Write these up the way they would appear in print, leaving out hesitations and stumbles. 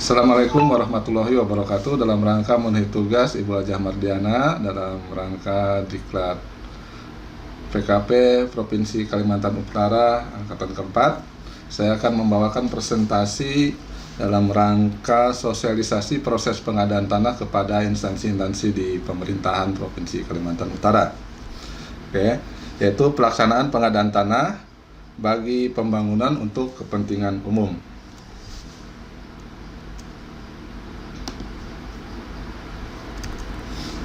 Assalamualaikum warahmatullahi wabarakatuh. Dalam rangka memenuhi tugas Ibu Hajah Mardiana dalam rangka diklat PKP Provinsi Kalimantan Utara Angkatan keempat, saya akan membawakan presentasi dalam rangka sosialisasi proses pengadaan tanah kepada instansi-instansi di pemerintahan Provinsi Kalimantan Utara. Oke, yaitu pelaksanaan pengadaan tanah bagi pembangunan untuk kepentingan umum.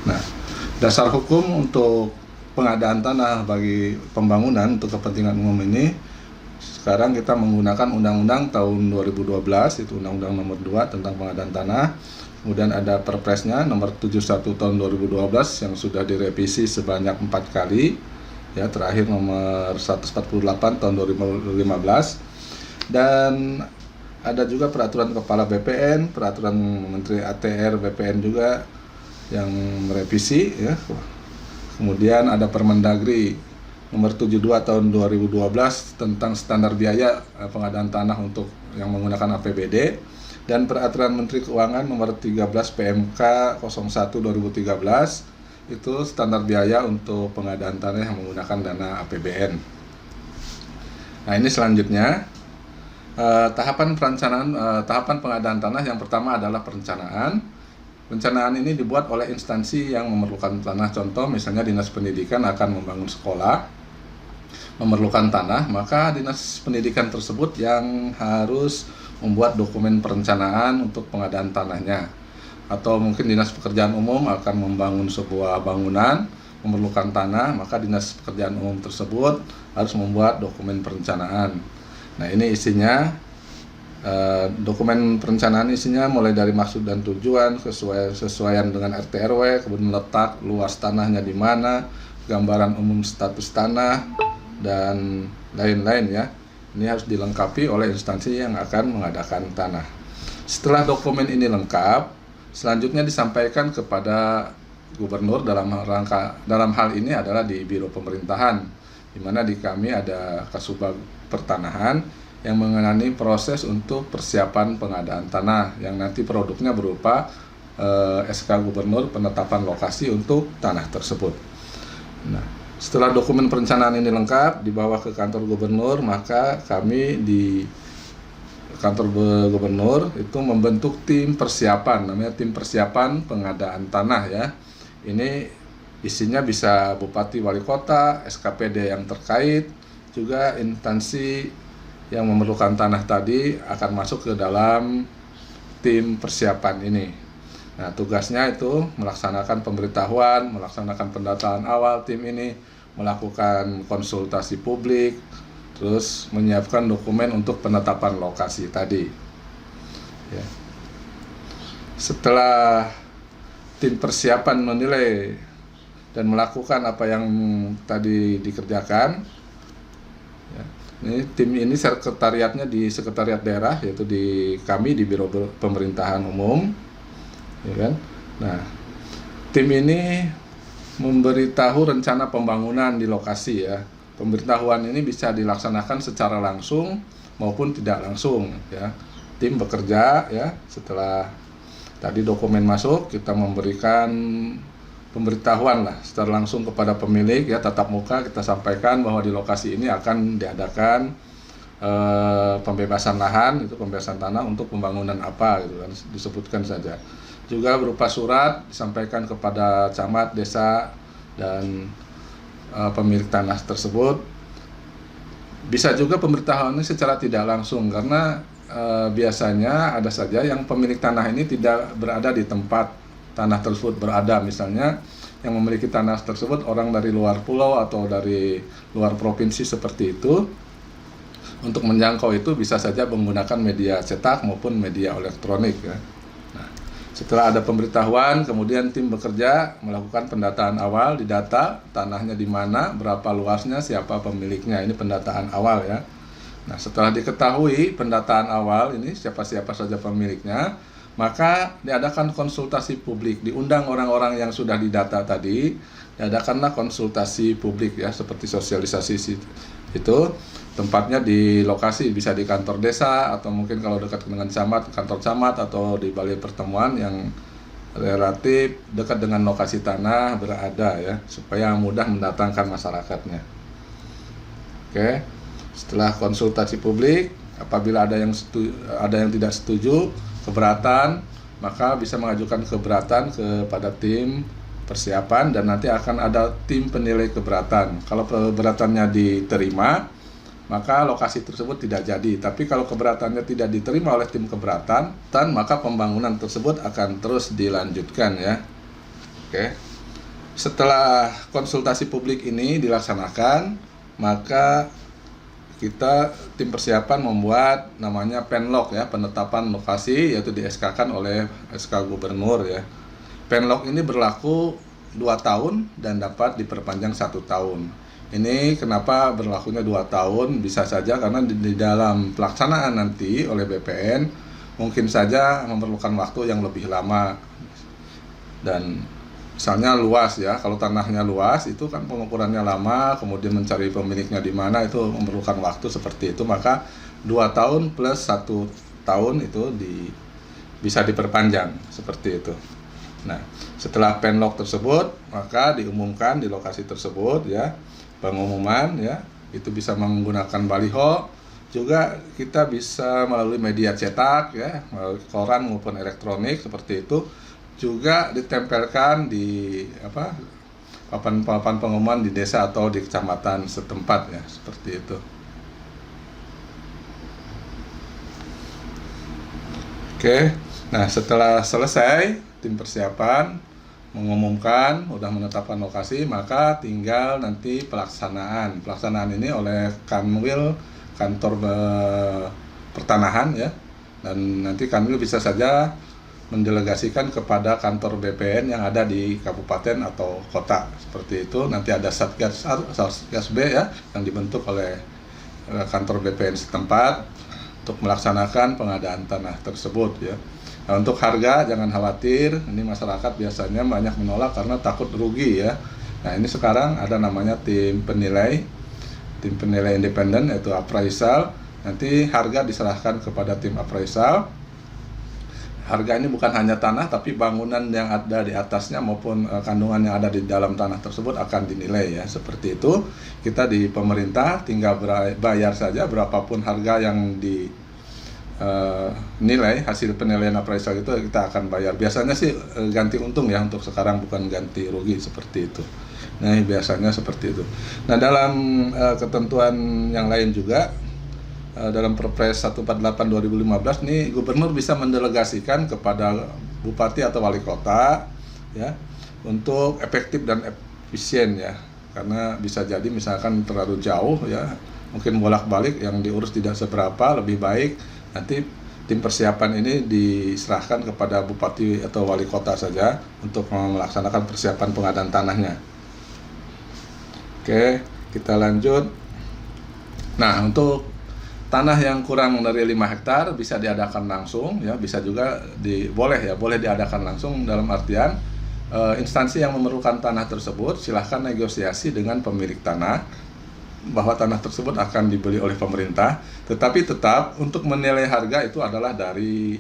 Nah, dasar hukum untuk pengadaan tanah bagi pembangunan untuk kepentingan umum ini, sekarang kita menggunakan Undang-Undang tahun 2012, itu Undang-Undang nomor 2 tentang pengadaan tanah. Kemudian ada Perpresnya nomor 71 tahun 2012 yang sudah direvisi sebanyak 4 kali. Ya, terakhir nomor 148 tahun 2015. Dan ada juga peraturan Kepala BPN, peraturan Menteri ATR BPN juga yang merevisi, ya. Kemudian ada Permendagri nomor 72 tahun 2012 tentang standar biaya pengadaan tanah untuk yang menggunakan APBD, dan peraturan Menteri Keuangan nomor 13 PMK 01 2013 itu standar biaya untuk pengadaan tanah yang menggunakan dana APBN. Nah, ini selanjutnya tahapan pengadaan tanah. Yang pertama adalah perencanaan. Perencanaan ini dibuat oleh instansi yang memerlukan tanah. Contoh misalnya Dinas Pendidikan akan membangun sekolah, memerlukan tanah, maka Dinas Pendidikan tersebut yang harus membuat dokumen perencanaan untuk pengadaan tanahnya. Atau mungkin Dinas Pekerjaan Umum akan membangun sebuah bangunan, memerlukan tanah, maka Dinas Pekerjaan Umum tersebut harus membuat dokumen perencanaan. Nah, ini isinya. Dokumen perencanaan isinya mulai dari maksud dan tujuan, kesesuaian dengan RT RW, kemudian letak luas tanahnya di mana, gambaran umum status tanah, dan lain-lain, ya. Ini harus dilengkapi oleh instansi yang akan mengadakan tanah. Setelah dokumen ini lengkap, selanjutnya disampaikan kepada gubernur dalam hal ini adalah di Biro Pemerintahan, di mana di kami ada Kasubag Pertanahan yang mengenai proses untuk persiapan pengadaan tanah yang nanti produknya berupa SK Gubernur penetapan lokasi untuk tanah tersebut. Nah, setelah dokumen perencanaan ini lengkap dibawa ke kantor gubernur, maka kami di kantor gubernur itu membentuk tim persiapan, namanya tim persiapan pengadaan tanah, ya. Ini isinya bisa bupati, wali kota, SKPD yang terkait, juga instansi yang memerlukan tanah tadi akan masuk ke dalam tim persiapan ini. Nah, tugasnya itu melaksanakan pemberitahuan, melaksanakan pendataan awal tim ini, melakukan konsultasi publik, terus menyiapkan dokumen untuk penetapan lokasi tadi. Ya. Setelah tim persiapan menilai dan melakukan apa yang tadi dikerjakan, tim ini sekretariatnya di sekretariat daerah, yaitu di kami di Biro Pemerintahan Umum, ya kan. Nah, tim ini memberitahu rencana pembangunan di lokasi, ya. Pemberitahuan ini bisa dilaksanakan secara langsung maupun tidak langsung, ya. Tim bekerja, ya, setelah tadi dokumen masuk, kita memberikan pemberitahuan lah secara langsung kepada pemilik, ya, tatap muka kita sampaikan bahwa di lokasi ini akan diadakan pembebasan lahan, itu pembebasan tanah untuk pembangunan apa, gitu kan, disebutkan saja. Juga berupa surat disampaikan kepada camat, desa, dan pemilik tanah tersebut. Bisa juga pemberitahuan ini secara tidak langsung, karena biasanya ada saja yang pemilik tanah ini tidak berada di tempat tanah tersebut berada. Misalnya yang memiliki tanah tersebut orang dari luar pulau atau dari luar provinsi seperti itu. Untuk menjangkau itu bisa saja menggunakan media cetak maupun media elektronik, ya. Nah, setelah ada pemberitahuan, kemudian tim bekerja melakukan pendataan awal, didata tanahnya di mana, berapa luasnya, siapa pemiliknya. Ini pendataan awal, ya. Nah, setelah diketahui pendataan awal ini siapa-siapa saja pemiliknya, maka diadakan konsultasi publik, diundang orang-orang yang sudah didata tadi, diadakanlah konsultasi publik, ya, seperti sosialisasi itu. tempatnya di lokasi, bisa di kantor desa atau mungkin kalau dekat dengan camat, kantor camat atau di balai pertemuan yang relatif dekat dengan lokasi tanah berada ya, supaya mudah mendatangkan masyarakatnya. Oke, setelah konsultasi publik, apabila ada yang tidak setuju, keberatan, maka bisa mengajukan keberatan kepada tim persiapan dan nanti akan ada tim penilai keberatan. Kalau keberatannya diterima, maka lokasi tersebut tidak jadi. Tapi kalau keberatannya tidak diterima oleh tim keberatan, maka pembangunan tersebut akan terus dilanjutkan ya. Oke. Setelah konsultasi publik ini dilaksanakan, maka kita tim persiapan membuat namanya penlok ya, penetapan lokasi, yaitu di SK-kan oleh SK Gubernur ya. Penlok ini berlaku 2 tahun dan dapat diperpanjang 1 tahun. Ini kenapa berlakunya 2 tahun? Bisa saja karena di dalam pelaksanaan nanti oleh BPN mungkin saja memerlukan waktu yang lebih lama. Dan misalnya luas ya, kalau tanahnya luas itu kan pengukurannya lama, kemudian mencari pemiliknya di mana itu memerlukan waktu seperti itu, maka 2 tahun plus 1 tahun itu bisa diperpanjang seperti itu. Nah, setelah penlok tersebut maka diumumkan di lokasi tersebut ya, pengumuman ya, itu bisa menggunakan baliho, juga kita bisa melalui media cetak ya, melalui koran maupun elektronik seperti itu, juga ditempelkan di papan-papan pengumuman di desa atau di kecamatan setempat ya, seperti itu. Oke, nah setelah selesai tim persiapan mengumumkan, udah menetapkan lokasi, maka tinggal nanti pelaksanaan. Pelaksanaan ini oleh Kanwil kantor pertanahan ya, dan nanti Kanwil bisa saja mendelegasikan kepada kantor BPN yang ada di kabupaten atau kota seperti itu. Nanti ada Satgas B ya yang dibentuk oleh kantor BPN setempat untuk melaksanakan pengadaan tanah tersebut ya. Nah, untuk harga jangan khawatir, ini masyarakat biasanya banyak menolak karena takut rugi ya. Nah, ini sekarang ada namanya tim penilai independen, yaitu appraisal. Nanti harga diserahkan kepada tim appraisal. Harga ini bukan hanya tanah, tapi bangunan yang ada di atasnya maupun kandungan yang ada di dalam tanah tersebut akan dinilai ya. Seperti itu, kita di pemerintah tinggal bayar saja berapapun harga yang nilai hasil penilaian appraisal itu kita akan bayar. Biasanya sih ganti untung ya, untuk sekarang bukan ganti rugi seperti itu. Nah, biasanya seperti itu. Nah, dalam ketentuan yang lain juga, dalam Perpres 148/2015 nih, gubernur bisa mendelegasikan kepada bupati atau wali kota ya, untuk efektif dan efisien ya. Karena bisa jadi misalkan terlalu jauh ya, mungkin bolak-balik yang diurus tidak seberapa, lebih baik nanti tim persiapan ini diserahkan kepada bupati atau wali kota saja untuk melaksanakan persiapan pengadaan tanahnya. Oke, kita lanjut. Nah, untuk tanah yang kurang dari 5 hektar bisa diadakan langsung ya, bisa juga boleh diadakan langsung, dalam artian instansi yang memerlukan tanah tersebut silahkan negosiasi dengan pemilik tanah bahwa tanah tersebut akan dibeli oleh pemerintah, tetapi tetap untuk menilai harga itu adalah dari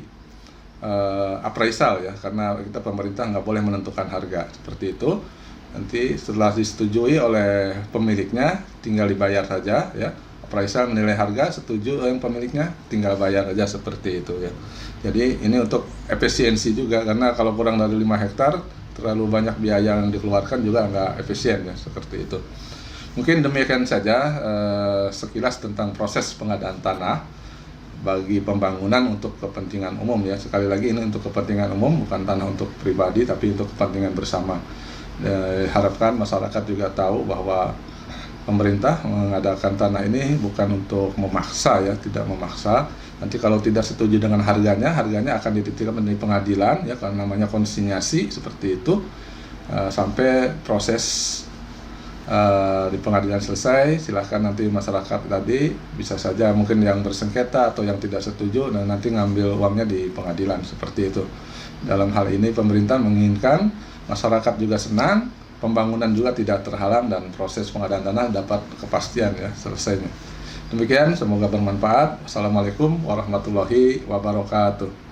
appraisal ya, karena kita pemerintah nggak boleh menentukan harga seperti itu. Nanti setelah disetujui oleh pemiliknya tinggal dibayar saja ya. Appraisal menilai harga, setuju yang pemiliknya tinggal bayar aja seperti itu ya. Jadi ini untuk efisiensi juga, karena kalau kurang dari 5 hektar terlalu banyak biaya yang dikeluarkan juga nggak efisien ya, seperti itu. Mungkin demikian saja sekilas tentang proses pengadaan tanah bagi pembangunan untuk kepentingan umum ya. Sekali lagi ini untuk kepentingan umum, bukan tanah untuk pribadi tapi untuk kepentingan bersama. Harapkan masyarakat juga tahu bahwa pemerintah mengadakan tanah ini bukan untuk memaksa ya, tidak memaksa. Nanti kalau tidak setuju dengan harganya akan dititipkan di pengadilan ya, karena namanya konsinyasi seperti itu, sampai proses di pengadilan selesai. Silahkan nanti masyarakat tadi bisa saja mungkin yang bersengketa atau yang tidak setuju, dan nanti ngambil uangnya di pengadilan seperti itu. Dalam hal ini pemerintah menginginkan masyarakat juga senang, pembangunan juga tidak terhalang, dan proses pengadaan tanah dapat kepastian ya selesainya. Demikian, semoga bermanfaat. Wassalamualaikum warahmatullahi wabarakatuh.